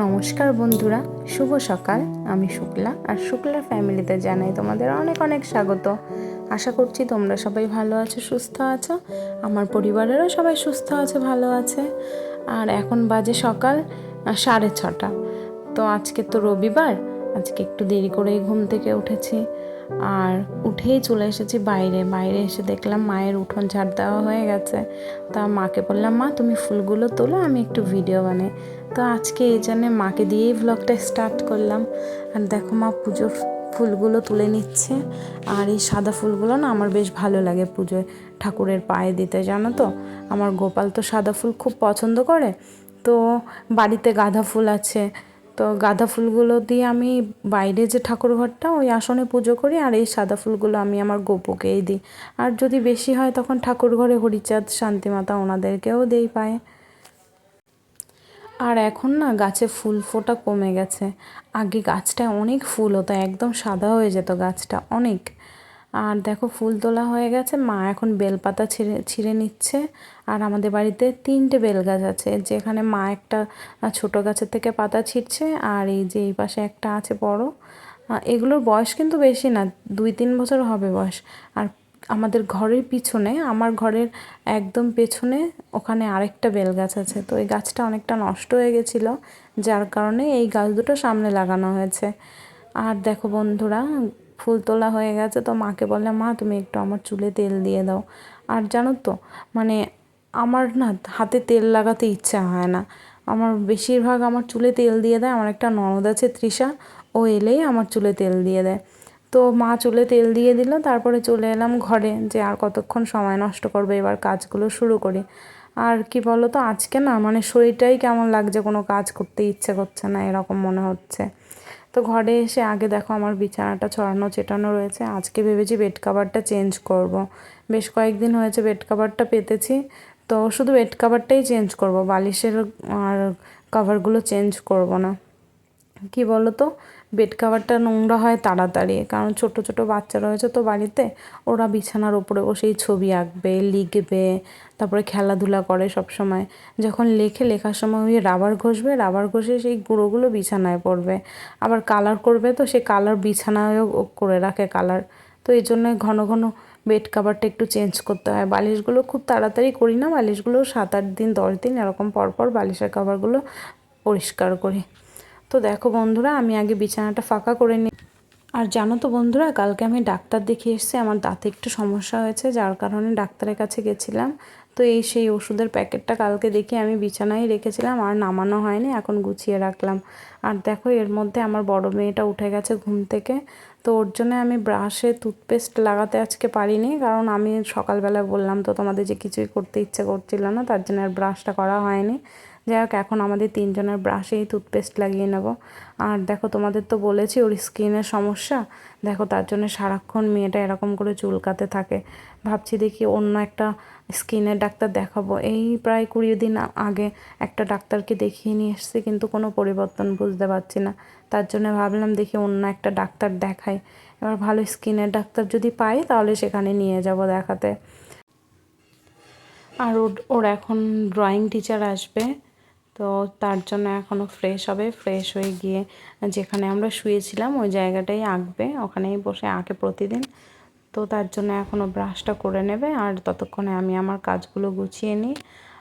নমস্কার বন্ধুরা, শুভ সকাল। আমি শুক্লা, আর শুক্লা ফ্যামিলিতে জানাই তোমাদের অনেক অনেক স্বাগত। আশা করছি তোমরা সবাই ভালো আছো, সুস্থ আছো। আমার পরিবারেরও সবাই সুস্থ আছে, ভালো আছে। আর এখন বাজে সকাল 6:30। তো আজকে তো রবিবার, আজকে একটু দেরি করেই ঘুম থেকে উঠেছি। আর উঠেই চলে এসেছি বাইরে এসে দেখলাম মায়ের উঠোন ঝাড় দেওয়া হয়ে গেছে। তা মাকে বললাম, মা তুমি ফুলগুলো তোলো, আমি একটু ভিডিও বানাই। তো আজকে এই জন্যে মাকে দিয়েই ভ্লগটা স্টার্ট করলাম। আর দেখো মা পুজোর ফুলগুলো তুলে নিচ্ছে। আর এই সাদা ফুলগুলো না আমার বেশ ভালো লাগে পুজোয় ঠাকুরের পায়ে দিতে, জানো তো। আমার গোপাল তো সাদা ফুল খুব পছন্দ করে। তো বাড়িতে গাঁদা ফুল আছে, তো গাঁদা ফুলগুলো দিয়ে আমি বাইরে যে ঠাকুর ঘরটা, ওই আসনে পুজো করি। আর এই সাদা ফুলগুলো আমি আমার গোপুকেই দিই। আর যদি বেশি হয় তখন ঠাকুর ঘরে হরিচাঁদ, শান্তিমাতা, ওনাদেরকেও দেই পায়ে। আর এখন না গাছে ফুল ফোটা কমে গেছে। আগে গাছটায় অনেক ফুল হতো, একদম সাদা হয়ে যেত গাছটা অনেক। আর দেখো ফুল তোলা হয়ে গেছে, মা এখন বেলপাতা ছিঁড়ে নিচ্ছে। আর আমাদের বাড়িতে 3টে বেল গাছ আছে, যেখানে মা একটা ছোট গাছের থেকে পাতা ছিঁড়ছে। আর এই যে এই পাশে একটা আছে বড়। এগুলোর বয়স কিন্তু বেশি না, 2-3 বছর হবে বয়স। আর আমাদের ঘরের পিছনে, আমার ঘরের একদম পেছনে, ওখানে আরেকটা বেল গাছ আছে। তো এই গাছটা অনেকটা নষ্ট হয়ে গেছিলো, যার কারণে এই গাছ দুটো সামনে লাগানো হয়েছে। আর দেখো বন্ধুরা, ফুল তোলা হয়ে গেছে। তো মাকে বললাম, মা তুমি একটু আমার চুলে তেল দিয়ে দাও। আর জানো তো, মানে আমার না হাতে তেল লাগাতে ইচ্ছা হয় না। আমার বেশিরভাগ আমার চুলে তেল দিয়ে দেয় আমার একটা ননদ আছে, তৃষা। ও এলেই আমার চুলে তেল দিয়ে দেয়। তো মা চুলে তেল দিয়ে দিল, তারপরে চলে এলাম ঘরে, যে আর কতক্ষণ সময় নষ্ট করবে, এবার কাজগুলো শুরু করি। আর কি বলো তো, আজকে না মানে শরীরটাই কেমন লাগছে, কোনো কাজ করতে ইচ্ছে করছে না, এরকম মনে হচ্ছে। তো ঘরে এসে আগে দেখো আমার বিছানাটা ছড়ানো ছেটানো রয়েছে। আজকে ভেবেছি বেড কাভারটা চেঞ্জ করব। বেশ কয়েকদিন হয়েছে বেড কাভারটা পেতেছি। তো শুধু বেড কাভারটাই চেঞ্জ করব, বালিশের আর কাভারগুলো চেঞ্জ করব না। কি বলো তো, বেড কাভারটা নোংরা হয় তাড়াতাড়ি, কারণ ছোট ছোট বাচ্চা রয়েছে তো বাড়িতে। ওরা বিছানার ওপরে বসেই ছবি আঁকবে, লিখবে, তারপরে খেলাধুলা করে সব সময়। যখন লেখার সময় ওই রাবার ঘষবে, রাবার ঘষে সেই গুঁড়োগুলো বিছানায় পড়বে। আবার কালার করবে, তো সে কালার বিছানায়ও করে রাখে কালার। তো এই জন্য ঘন ঘন বেড কাভারটা একটু চেঞ্জ করতে হয়। বালিশগুলো খুব তাড়াতাড়ি করি না, বালিশগুলো 7-8 দিন 10 দিন এরকম পর পর বালিশের কাভারগুলো পরিষ্কার করি। তো দেখো বন্ধুরা, আমি আগে বিছানাটা ফাঁকা করে নিই। আর জানো তো বন্ধুরা, কালকে আমি ডাক্তার দেখিয়ে এসেছি, আমার দাঁতে একটু সমস্যা হয়েছে, যার কারণে ডাক্তারের কাছে গেছিলাম। তো সেই ওষুধের প্যাকেটটা কালকে দেখে আমি বিছানায় রেখেছিলাম, আর নামানো হয়নি, এখন গুছিয়ে রাখলাম। আর দেখো এর মধ্যে আমার বড় মেয়েটা উঠে গেছে ঘুম থেকে। তো ওর জন্য আমি ব্রাশে টুথপেস্ট লাগাতে আজকে পারিনি, কারণ আমি সকালবেলা বললাম তো তোমাদের যে কিছুই করতে ইচ্ছে করছিল না, তার জন্য আর ব্রাশটা করা হয়নি। যাই হোক, এখন আমাদের 3জনের ব্রাশেই টুথপেস্ট লাগিয়ে নেব। আর দেখো তোমাদের তো বলেছি ওর স্কিনের সমস্যা। দেখো তার জন্য সারাক্ষণ মেয়েটা এরকম করে চুলকাতে থাকে। ভাবছি দেখি অন্য একটা স্কিনের ডাক্তার দেখাবো। এই প্রায় 20 দিন আগে একটা ডাক্তারকে দেখিয়ে নিয়ে এসেছি, কিন্তু কোনো পরিবর্তন বুঝতে পারছি না। তার জন্য ভাবলাম দেখি অন্য একটা ডাক্তার দেখাই। এবার ভালো স্কিনের ডাক্তার যদি পাই তাহলে সেখানে নিয়ে যাব দেখাতে। আর ওর এখন ড্রয়িং টিচার আসবে। তো তার জন্য এখনও ফ্রেশ হবে, ফ্রেশ হয়ে গিয়ে যেখানে আমরা শুয়েছিলাম ওই জায়গাটাই আঁকবে, ওখানেই বসে আঁকে প্রতিদিন। তো তার জন্য এখনও ব্রাশটা করে নেবে, আর ততক্ষণে আমি আমার কাজগুলো গুছিয়ে নিই।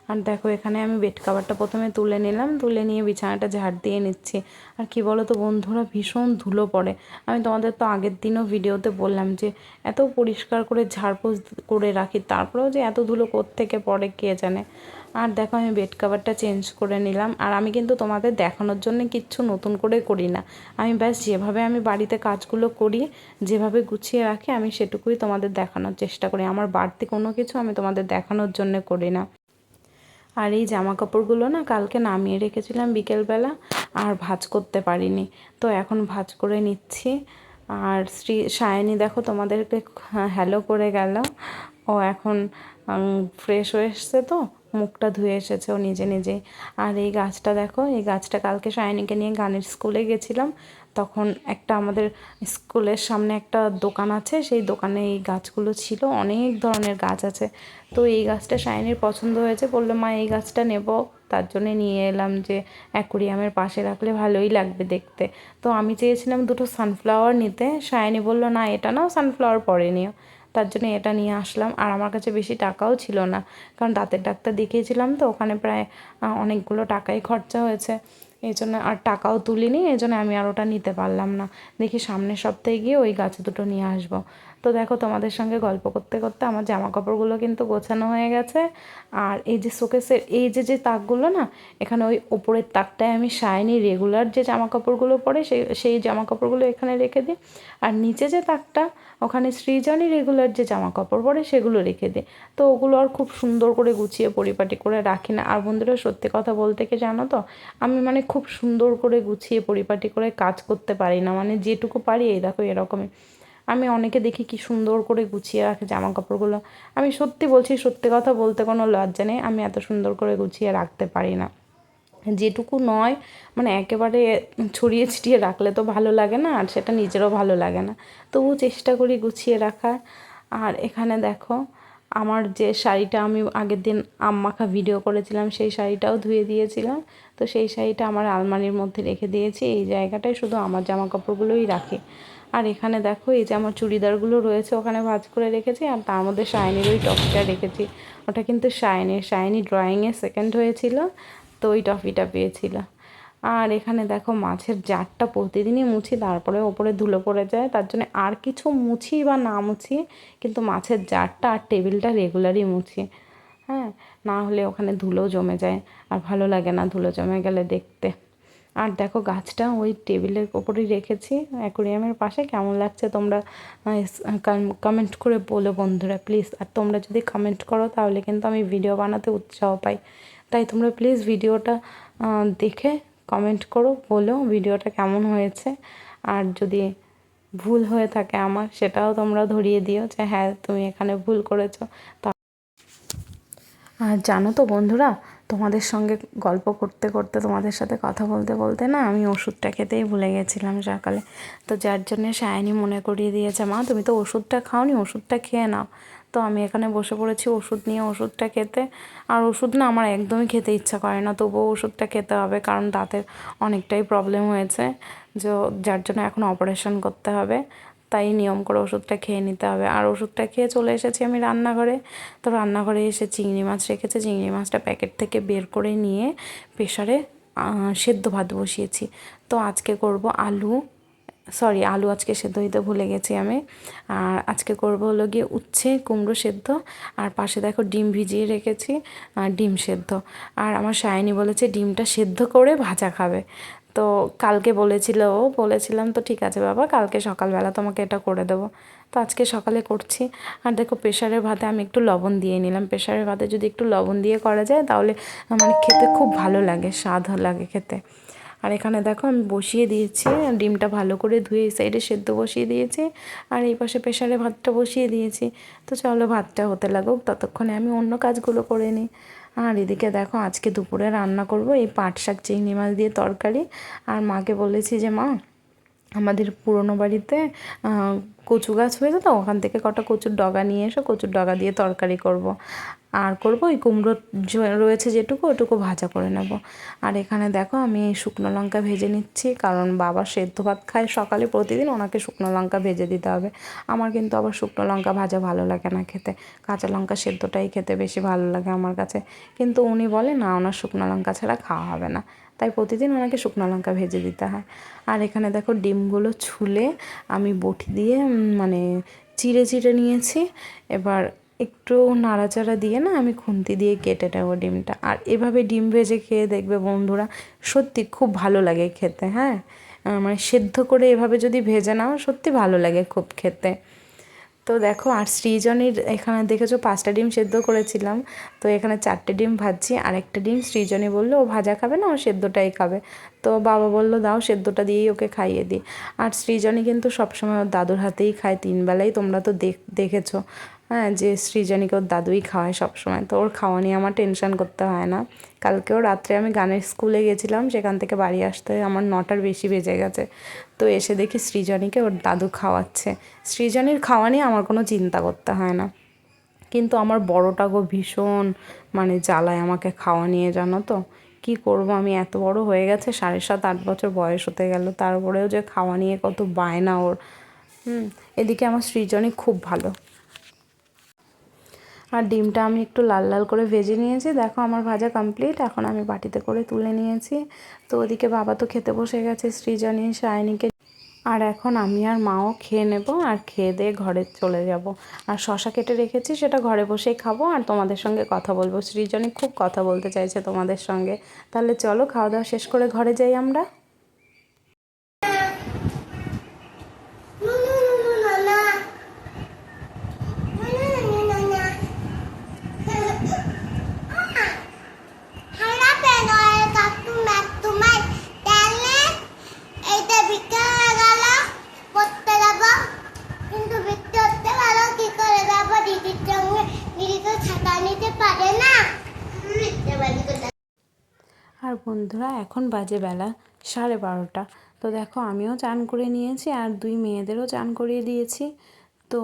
আর দেখো এখানে আমি বেড কাভারটা প্রথমে তুলে নিলাম, তুলে নিয়ে বিছানাটা ঝাড় দিয়ে নিচ্ছি। আর কি বলো তো বন্ধুরা, ভীষণ ধুলো পড়ে। আমি তোমাদের তো আগের দিনও ভিডিওতে বললাম যে এত পরিষ্কার করে ঝাড়পোছ করে রাখি, তারপরেও যে এত ধুলো কোত্থেকে পড়ে কে জানে। আর দেখো আমি বেড কাভারটা চেঞ্জ করে নিলাম। আর আমি কিন্তু তোমাদের দেখানোর জন্য কিচ্ছু নতুন করে করি না। আমি ব্যাস যেভাবে আমি বাড়িতে কাজগুলো করি, যেভাবে গুছিয়ে রাখি, আমি সেটুকুই তোমাদের দেখানোর চেষ্টা করি। আমার বাড়তি কোনো কিছু আমি তোমাদের দেখানোর জন্য করি না। আর এই জামা কাপড়গুলো না কালকে নামিয়ে রেখেছিলাম বিকেলবেলা, আর ভাঁজ করতে পারিনি। তো এখন ভাঁজ করে নিচ্ছি। আর সায়নী দেখো তোমাদেরকে হ্যালো করে গেল। ও এখন ফ্রেশ হয়ে এসছে, তো মুখটা ধুয়ে এসেছে ও নিজে নিজেই। আর এই গাছটা দেখো, এই গাছটা কালকে সায়নীকে নিয়ে গানের স্কুলে গেছিলাম। তখন একটা আমাদের স্কুলের সামনে একটা দোকান আছে, সেই দোকানে এই গাছগুলো ছিল, অনেক ধরনের গাছ আছে। তো এই গাছটা সায়নীর পছন্দ হয়েছে, বললো মা এই গাছটা নেব, তার জন্যে নিয়ে এলাম যে অ্যাকোরিয়ামের পাশে রাখলে ভালোই লাগবে দেখতে। তো আমি চেয়েছিলাম দুটো সানফ্লাওয়ার নিতে, সায়নী বললো না এটা নাও, সানফ্লাওয়ার পরে নিও। তার জন্য এটা নিয়ে আসলাম। আর আমার কাছে বেশি টাকাও ছিল না, কারণ দাঁতের ডাক্তার দেখিয়েছিলাম, তো ওখানে প্রায় অনেকগুলো টাকাই খরচা হয়েছে। এই জন্য আর টাকাও তুলিনি, এই জন্য আমি আর ওটা নিতে পারলাম না। দেখি সামনের সপ্তাহে গিয়ে ওই গাছ দুটো নিয়ে আসবো। তো দেখো তোমাদের সঙ্গে গল্প করতে করতে আমার জামা কাপড়গুলো কিন্তু গোছানো হয়ে গেছে। আর এই যে শোকেসের এই যে তাকগুলো না, এখানে ওই ওপরের তাকটায় আমি শাইনি রেগুলার যে জামা কাপড়গুলো পরে সেই জামা কাপড়গুলো এখানে রেখে দিই। আর নিচে যে তাকটা, ওখানে সৃজনী রেগুলার যে জামা কাপড় পরে সেগুলো রেখে দিই। তো ওগুলো আর খুব সুন্দর করে গুছিয়ে পরিপাটি করে রাখি না। আর বন্ধুরা, সত্যি কথা বলতে কি জানো তো, আমি মানে খুব সুন্দর করে গুছিয়ে পরিপাটি করে কাজ করতে পারি না, মানে যেটুকু পারি এই দেখো এরকমই। আমি অনেকে দেখি কি সুন্দর করে গুছিয়ে রাখে জামা কাপড়গুলো, আমি সত্যি বলছি, সত্যি কথা বলতে কোনো লজ্জা নেই, আমি এত সুন্দর করে গুছিয়ে রাখতে পারি না। যেটুকু নয় মানে একেবারে ছড়িয়ে ছিটিয়ে রাখলে তো ভালো লাগে না, আর সেটা নিজেরও ভালো লাগে না, তবুও চেষ্টা করি গুছিয়ে রাখার। আর এখানে দেখো আমার যে শাড়িটা আমি আগের দিন আম মাখা ভিডিও করেছিলাম, সেই শাড়িটাও ধুয়ে দিয়েছিলাম। তো সেই শাড়িটা আমার আলমারির মধ্যে রেখে দিয়েছি, এই জায়গাটায় শুধু আমার জামা কাপড়গুলোই রাখি। আর এখানে দেখো এই যে আমার চুড়িদারগুলো রয়েছে ওখানে ভাঁজ করে রেখেছি, আর তার মধ্যে শাইনির ওই টপটা রেখেছি। ওটা কিন্তু শাইনি ড্রয়িংয়ে সেকেন্ড হয়েছিল, তো ওই টফিটা পেয়েছিল। আর এখানে দেখো মাছের জারটা প্রতিদিনই মুছি, তারপরে ওপরে ধুলো পড়ে যায়, তার জন্য আর কিছু মুছি বা না মুছি, কিন্তু মাছের জারটা আর টেবিলটা রেগুলারই মুছি। হ্যাঁ, না হলে ওখানে ধুলো জমে যায়, আর ভালো লাগে না ধুলো জমে গেলে দেখতে। আর দেখো গাছটা ওই টেবিলের ওপরেই রেখেছি অ্যাকোরিয়ামের পাশে। কেমন লাগছে তোমরা কমেন্ট করে বলো বন্ধুরা প্লিজ। আর তোমরা যদি কমেন্ট করো তাহলে কিন্তু আমি ভিডিও বানাতে উৎসাহ পাই। তাই তোমরা প্লিজ ভিডিওটা দেখে কমেন্ট করো, বলো ভিডিওটা কেমন হয়েছে। আর যদি ভুল হয়ে থাকে আমার, সেটাও তোমরা ধরিয়ে দিও যে হ্যাঁ তুমি এখানে ভুল করেছো। আর জানো তো বন্ধুরা, তোমাদের সঙ্গে গল্প করতে করতে, তোমাদের সাথে কথা বলতে বলতে না আমি ওষুধটা খেতেই ভুলে গেছিলাম সকালে। তো যার জন্যে সায়নী মনে করিয়ে দিয়েছে, মা তুমি তো ওষুধটা খাওনি, ওষুধটা খেয়ে নাও। তো আমি এখানে বসে পড়েছি ওষুধ নিয়ে ওষুধটা খেতে। আর ওষুধ না আমার একদমই খেতে ইচ্ছা করে না, তবুও ওষুধটা খেতে হবে, কারণ দাঁতের অনেকটাই প্রবলেম হয়েছে, যার জন্য এখন অপারেশন করতে হবে। তাই নিয়ম করে ওষুধটা খেয়ে নিতে হবে। আর ওষুধটা খেয়ে চলে এসেছি আমি রান্নাঘরে। তো রান্নাঘরে এসে চিংড়ি মাছ রেখেছে, চিংড়ি মাছটা প্যাকেট থেকে বের করে নিয়ে প্রেশারে সেদ্ধ ভাত বসিয়েছি। তো আজকে করব আলু আজকে সেদ্ধ দিতে ভুলে গেছি আমি। আর আজকে করব হলো গিয়ে উচ্ছে কুমড়ো সেদ্ধ, আর পাশে দেখো ডিম ভিজিয়ে রেখেছি, ডিম সেদ্ধ। আর আমার সায়নী বলেছে ডিমটা সেদ্ধ করে ভাজা খাবে। তো কালকে বলেছিলাম তো ঠিক আছে বাবা, কালকে সকালবেলা তোমাকে এটা করে দেবো। তো আজকে সকালে করছি। আর দেখো প্রেশারের ভাতে আমি একটু লবণ দিয়ে নিলাম, প্রেশারের ভাতে যদি একটু লবণ দিয়ে করা যায় তাহলে মানে খেতে খুব ভালো লাগে, স্বাদ লাগে খেতে। আর এখানে দেখো আমি বসিয়ে দিয়েছি ডিমটা ভালো করে ধুয়ে, এই সাইডে সেদ্ধ বসিয়ে দিয়েছি, আর এই পাশে প্রেশারে ভাতটা বসিয়ে দিয়েছি। তো চলো ভাতটা হতে লাগুক, ততক্ষণে আমি অন্য কাজগুলো করে নিই। আর এদিকে দেখো আজকে দুপুরে রান্না করব এই পাট শাক চিংড়ি মাছ দিয়ে তরকারি। আর মাকে বলেছি যে মা, আমাদের পুরনো বাড়িতে কচু গাছ হয়েছে, তো ওখান থেকে কটা কচুর ডগা নিয়ে এসো, কচুর ডগা দিয়ে তরকারি করব। আর করব ওই কুমড়ো রয়েছে যেটুকু, ওটুকু ভাজা করে নেব। আর এখানে দেখো আমি শুকনো লঙ্কা ভেজে নিচ্ছি, কারণ বাবা সেদ্ধ ভাত খায় সকালে প্রতিদিন, ওনাকে শুকনো লঙ্কা ভেজে দিতে হবে। আমার কিন্তু আবার শুকনো লঙ্কা ভাজা ভালো লাগে না খেতে, কাঁচা লঙ্কা সেদ্ধটাই খেতে বেশি ভালো লাগে আমার কাছে। কিন্তু উনি বলে না, ওনার শুকনো লঙ্কা ছাড়া খাওয়া হবে না, তাই প্রতিদিন ওনাকে শুকনো লঙ্কা ভেজে দিতে হয়। আর এখানে দেখো ডিমগুলো ছুলে আমি বটি দিয়ে মানে চিড়ে চিড়ে নিয়েছি। এবার একটু নাড়াচাড়া দিয়ে না আমি খুন্তি দিয়ে কেটে নেবো ডিমটা। আর এভাবে ডিম ভেজে খেয়ে দেখবে বন্ধুরা, সত্যি খুব ভালো লাগে খেতে। হ্যাঁ, মানে সেদ্ধ করে এভাবে যদি ভেজে নাও সত্যি ভালো লাগে খুব খেতে। তো দেখো আর সৃজনীর এখানে দেখেছো 5টা ডিম সেদ্ধ করেছিলাম, তো এখানে 4টে ডিম ভাজছি। আর একটা ডিম সৃজনী বললো ও ভাজা খাবে না, ও সেদ্ধটাই খাবে। তো বাবা বললো দাও সেদ্ধটা দিয়েই ওকে খাইয়ে দিই। আর সৃজনী কিন্তু সবসময় ওর দাদুর হাতেই খায় 3 বেলাই, তোমরা তো দেখেছো। হ্যাঁ, যে সৃজনীকে ওর দাদুই খাওয়ায় সবসময়, তো ওর খাওয়া নিয়ে আমার টেনশন করতে হয় না। কালকেও রাত্রে আমি গানের স্কুলে গেছিলাম, সেখান থেকে বাড়ি আসতে আমার 9টার বেশি বেজে গেছে। তো এসে দেখি সৃজনীকে ওর দাদু খাওয়াচ্ছে। সৃজনীর খাওয়া নিয়ে আমার কোনো চিন্তা করতে হয় না, কিন্তু আমার বড়টা গো ভীষণ মানে জ্বালায় আমাকে খাওয়া নিয়ে, জানো তো। কি করব আমি, এত বড় হয়ে গেছে, 7.5-8 বছর বয়স হতে গেল, তারপরেও যে খাওয়া নিয়ে কত বায়না ওর। এদিকে আমার সৃজনী খুব ভালো। আর ডিমটা আমি একটু লাল লাল করে ভেজে নিয়েছি, দেখো আমার ভাজা কমপ্লিট। এখন আমি বাটিতে করে তুলে নিয়েছি। তো ওদিকে বাবা তো খেতে বসে গেছে সৃজনী সায়নীকে, আর এখন আমি আর মাও খেয়ে নেব, আর খেয়ে দিয়ে ঘরে চলে যাব। আর শশা কেটে রেখেছি, সেটা ঘরে বসেই খাবো আর তোমাদের সঙ্গে কথা বলবো। সৃজনী খুব কথা বলতে চাইছে তোমাদের সঙ্গে। তাহলে চলো খাওয়া দাওয়া শেষ করে ঘরে যাই আমরা। আর বন্ধুরা এখন বাজে বেলা 12:30। তো দেখো আমিও চান করে নিয়েছি আর 2 মেয়েদেরও চান করিয়ে দিয়েছি। তো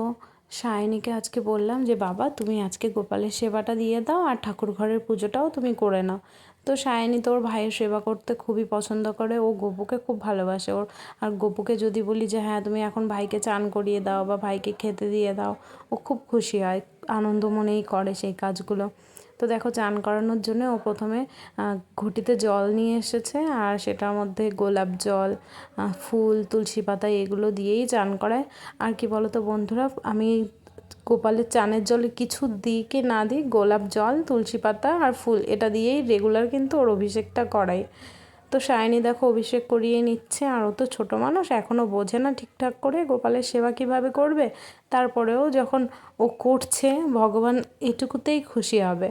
সায়নীকে আজকে বললাম যে বাবা তুমি আজকে গোপালের সেবাটা দিয়ে দাও, আর ঠাকুর ঘরের পুজোটাও তুমি করে নাও। তো সায়নী তো ওর ভাইয়ের সেবা করতে খুবই পছন্দ করে, ও গপুকে খুব ভালোবাসে ওর। আর গপুকে যদি বলি যে হ্যাঁ তুমি এখন ভাইকে চান করিয়ে দাও বা ভাইকে খেতে দিয়ে দাও, ও খুব খুশি হয়, আনন্দ মনেই করে সেই কাজগুলো। তো দেখো চান করানোর জন্য ও প্রথমে ঘটিতে জল নিয়ে এসেছে, আর সেটার মধ্যে গোলাপ জল, ফুল, তুলসী পাতা এগুলো দিয়েই চান করায়। আর কি বলো তো বন্ধুরা, আমি গোপালের চানের জলে কিছু দিই কি না দিই, গোলাপ জল, তুলসী পাতা আর ফুল এটা দিয়েই রেগুলার কিন্তু ওর অভিষেকটা করাই। তো সায়নী দেখো অভিষেক করিয়ে নিচ্ছে, আর ও তো ছোটো মানুষ, এখনও বোঝে না ঠিকঠাক করে গোপালের সেবা কীভাবে করবে। তারপরেও যখন ও করছে, ভগবান এটুকুতেই খুশি হবে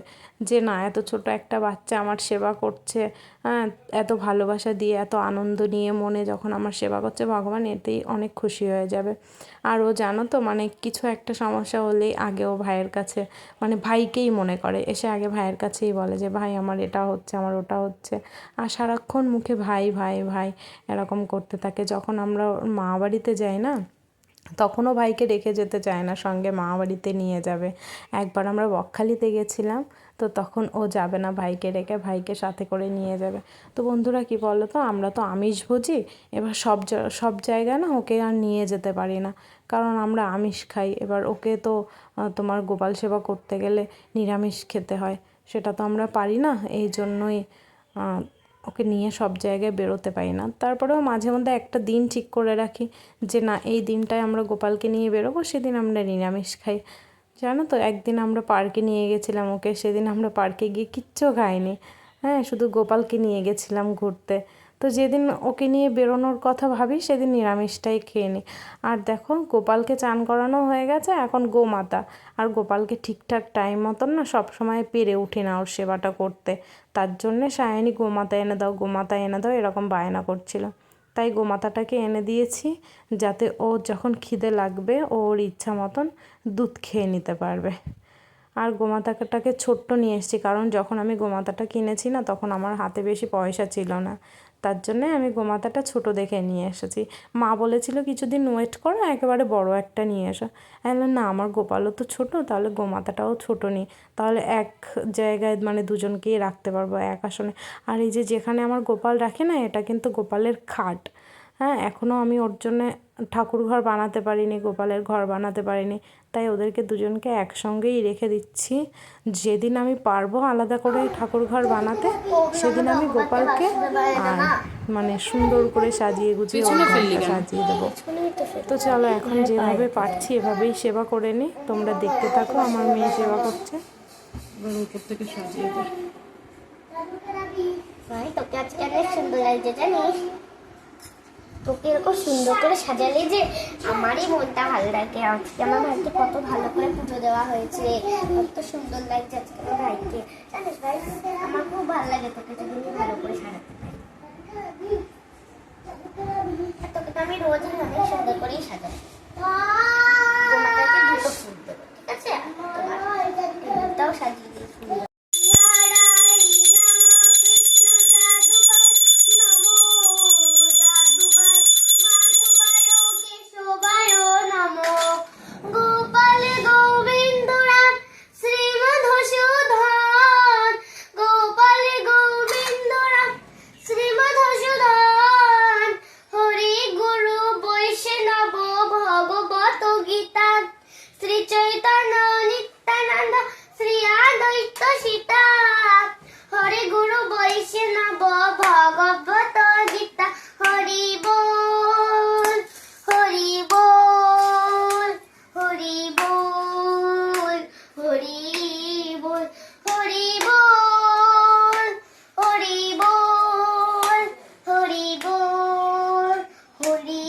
যে না এত ছোট একটা বাচ্চা আমার সেবা করছে, হ্যাঁ এত ভালোবাসা দিয়ে এত আনন্দ নিয়ে মনে যখন আমার সেবা করছে, ভগবান এতেই অনেক খুশি হয়ে যাবে। আর ও জানো তো মানে কিছু একটা সমস্যা হলেই আগে ও ভাইয়ের কাছে মানে ভাইকেই মনে করে, এসে আগে ভাইয়ের কাছেই বলে যে ভাই আমার এটা হচ্ছে, আমার ওটা হচ্ছে। আর সারাক্ষণ মুখে ভাই ভাই ভাই এরকম করতে থাকে। যখন আমরা ওর মা বাড়িতে যাই না, তখনও ভাইকে রেখে যেতে চায় না, সঙ্গে মা বাড়িতে নিয়ে যাবে। একবার আমরা বকখালিতে গেছিলাম, তো তখন ও যাবে না ভাইকে রেখে, ভাইকে সাথে করে নিয়ে যাবে। তো বন্ধুরা কি বলো তো, আমরা তো আমিষভোজী, এবার সব জায়গায় না ওকে আর নিয়ে যেতে পারি না, কারণ আমরা আমিষ খাই। এবার ওকে তো তোমার গোপাল সেবা করতে গেলে নিরামিষ খেতে হয়, সেটা তো আমরা পারি না, এই জন্যই ওকে নিয়ে সব জায়গায় বেরোতে পারি না। তারপরেও মাঝে মধ্যে একটা দিন ঠিক করে রাখি যে না এই দিনটায় আমরা গোপালকে নিয়ে বেরোবো, সেদিন আমরা নিরামিষ খাই। জানো তো একদিন আমরা পার্কে নিয়ে গেছিলাম ওকে, সেদিন আমরা পার্কে গিয়ে কিচ্ছু খাইনি, হ্যাঁ শুধু গোপালকে নিয়ে গেছিলাম ঘুরতে। তো যেদিন ওকে নিয়ে বেরোনোর কথা ভাবি সেদিন নিরামিষটাই খেয়ে নিই। আর দেখো গোপালকে চান করানো হয়ে গেছে, এখন গোমাতা। আর গোপালকে ঠিকঠাক টাইম মতন না সব সময় পেরে উঠি না ওর সেবাটা করতে, তার জন্যে সায়নী গোমাতা এনে দাও, গোমাতা এনে দাও এরকম বায়না করছিল। তাই গোমাতাটাকে এনে দিয়েছি, যাতে ও যখন খিদে লাগবে ওর ইচ্ছা মতন দুধ খেয়ে নিতে পারবে। আর গোমাতাটাকে ছোট্ট নিয়ে এসেছি, কারণ যখন আমি গোমাতাটা কিনেছি না তখন আমার হাতে বেশি পয়সা ছিল না, তার জন্যে আমি গোমাতাটা ছোট দেখে নিয়ে এসেছি। মা বলেছিল কিছুদিন ওয়েট করো, একেবারে বড় একটা নিয়ে এসো। আমি বললাম না আমার গোপালও তো ছোট, তাহলে গোমাতাটাও ছোট নিই, তাহলে এক জায়গায় মানে দুজনকেই রাখতে পারবো এক আসনে। আর এই যে যেখানে আমার গোপাল রাখে না, এটা কিন্তু গোপালের খাট। হ্যাঁ এখনও আমি ওর জন্যে ঠাকুর ঘর বানাতে পারিনি, গোপালের ঘর বানাতে পারিনি, তাই ওদেরকে দুজনকে একসঙ্গেই রেখে দিচ্ছি। যেদিন আমি পারবো আলাদা করে ঠাকুর ঘর বানাতে, সেদিন আমি গোপালকে মানে সুন্দর করে সাজিয়ে গুছিয়ে ওর ঘরটা সাজিয়ে দেবো। তো চলো এখন যেভাবে পারছি এভাবেই সেবা করে নিই, তোমরা দেখতে থাকো আমার মেয়ে সেবা করছে। এবার উপর থেকে সাজিয়ে দেয়। তোকে আজকে অনেক সুন্দর লাগছে জানিস, তোকে এরকম সুন্দর করে সাজালে যে আমারই মনটা ভালো লাগে। আজকে আমার ভাইকে কত ভালো করে পুজো দেওয়া হয়েছে, কত সুন্দর লাগছে আজকে আমার ভাইকে, জানিস ভাই আমার খুব ভালো লাগে তোকে যদি ভালো করে সাজাতে পারি। তোকে তো আমি রোজ অনেক সুন্দর করেই সাজাই, তোমাকে দুটো ফুল দেবো ঠিক আছে। বৈষ্ণব ভগবত গীতা হরি বল হরি বল হরি বল হরি বল হরি বল হরি বল হরি বল হরি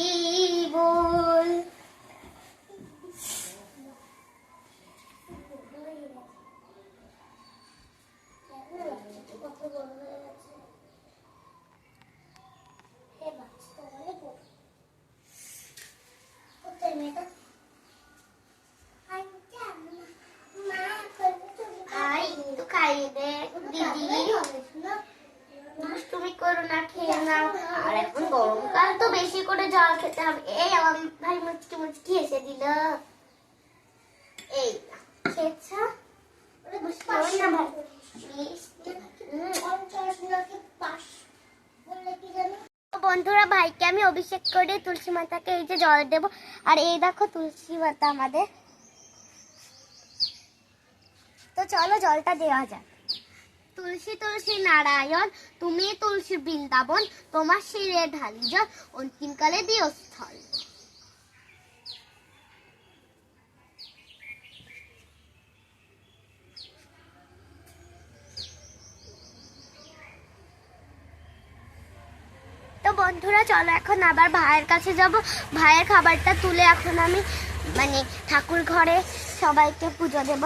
বল। তুমি করো না, খেয়ে নাও। আর এখন গরমকাল তো বেশি করে জল খেতে হবে। এই আমার ভাই মুচকি মুচকি এসে দিল। এই খেয়েছ? বন্ধুরা, ভাইকে আমি অভিষেক করে তুলসী মাতাকে এই যে জল দেব। আর এই দেখো তুলসী মাতা আমাদের। তো চলো জলটা দেওয়া যাক। তুলসী তুলসী নারায়ণ, তুমি তুলসী বৃন্দাবন, তোমার শিরে ঢালি জল, অন্তিমকালে দিও স্থল। তো বন্ধুরা চলো এখন আবার ভাইয়ের কাছে যাব। ভাইয়ের খাবারটা তুলে এখন আমি ঠাকুর ঘরে সবাইকে পুজো দেব।